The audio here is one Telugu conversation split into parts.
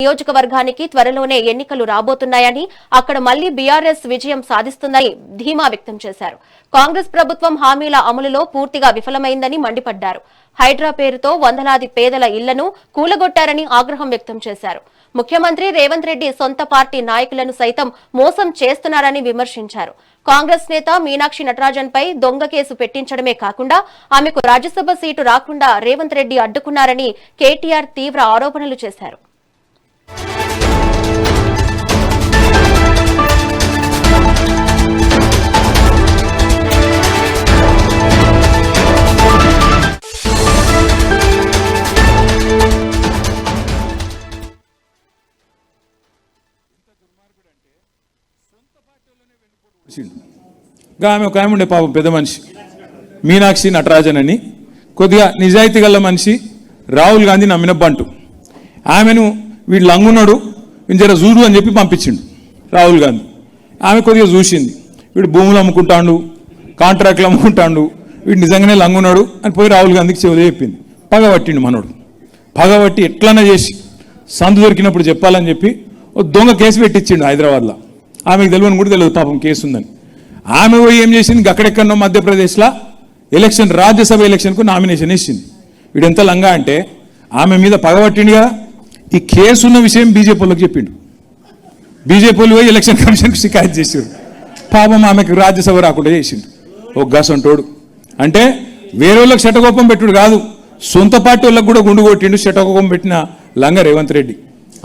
నియోజకవర్గానికి త్వరలోనే ఎన్నికలు రాబోతున్నాయని అక్కడ మళ్లీ బీఆర్ఎస్ విజయం సాధిస్తుందని ధీమా వ్యక్తం చేశారు. కాంగ్రెస్ ప్రభుత్వం హామీల అమలులో పూర్తిగా విఫలమైందని మండిపడ్డారు. హైడ్రా పేరుతో వందలాది పేదల ఇళ్లను కూలగొట్టారని ఆగ్రహం వ్యక్తం చేశారు. ముఖ్యమంత్రి రేవంత్ రెడ్డి సొంత పార్టీ నాయకులను సైతం మోసం చేస్తున్నారని విమర్శించారు. కాంగ్రెస్ నేత మీనాక్షి నటరాజన్ పై దొంగ కేసు పెట్టించడమే కాకుండా ఆమెకు రాజ్యసభ సీటు రాకుండా రేవంత్ రెడ్డి అడ్డుకున్నారని కేటీఆర్ తీవ్ర ఆరోపణలు చేశారు. ఆమె ఒక ఆమె ఉండే పాపం పెద్ద మనిషి మీనాక్షి నటరాజన్ అని కొద్దిగా నిజాయితీ గల మనిషి రాహుల్ గాంధీ నమ్మిన బంటు ఆమెను వీడు లంగున్నాడు వీడు జర చూడు అని చెప్పి పంపించిండు రాహుల్ గాంధీ. ఆమె కొద్దిగా చూసింది వీడు భూములు అమ్ముకుంటాడు కాంట్రాక్ట్లు అమ్ముకుంటాడు వీడు నిజంగానే లంగున్నాడు అని పోయి రాహుల్ గాంధీకి చెవుదే చెప్పింది. పగబట్టిండు మనోడు. పగబట్టి ఎట్లన్నా చేసి సందు దొరికినప్పుడు చెప్పాలని చెప్పి ఓ దొంగ కేసు పెట్టించిండు హైదరాబాద్లో. ఆమెకు తెలియని కూడా తెలియదు పాపం కేసు ఉందని. ఆమె పోయి ఏం చేసింది అక్కడెక్కడో మధ్యప్రదేశ్లో ఎలక్షన్ రాజ్యసభ ఎలక్షన్కు నామినేషన్ వేసింది. వీడు ఎంత లంగా అంటే ఆమె మీద పగబట్టిండు కదా. ఈ కేసు ఉన్న విషయం బీజేపీ వాళ్ళకి చెప్పిండు. బీజేపీ వాళ్ళు పోయి ఎలక్షన్ కమిషన్కి షికాయత్ చేసాడు. పాపం ఆమెకు రాజ్యసభ రాకుండా చేసిండు. ఒక గసంటోడు అంటే వేరే వాళ్ళకి శటకోపం పెట్టుడు కాదు, సొంత పార్టీ వాళ్ళకి కూడా గుండు కొట్టిండు శటకోపం పెట్టిన లంగా రేవంత్ రెడ్డి.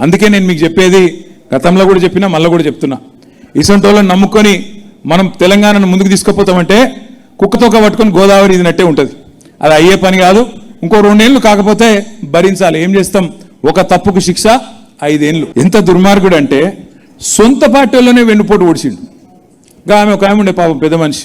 అందుకే నేను మీకు చెప్పేది గతంలో కూడా చెప్పినా మళ్ళీ కూడా చెప్తున్నా, ఇసంటి వాళ్ళని నమ్ముకొని మనం తెలంగాణను ముందుకు తీసుకుపోతామంటే కుక్కతోక పట్టుకొని గోదావరి ఇదినట్టే ఉంటుంది. అది అయ్యే పని కాదు. ఇంకో 2 ఏళ్ళు కాకపోతే భరించాలి. ఏం చేస్తాం, ఒక తప్పుకు శిక్ష 5 ఏళ్ళు. ఎంత దుర్మార్గుడు అంటే సొంత పార్టీలోనే వెన్నుపోటు ఓడిచిండు. ఆమె ఒక ఆమె ఉండే పాపం పెద్ద మనిషి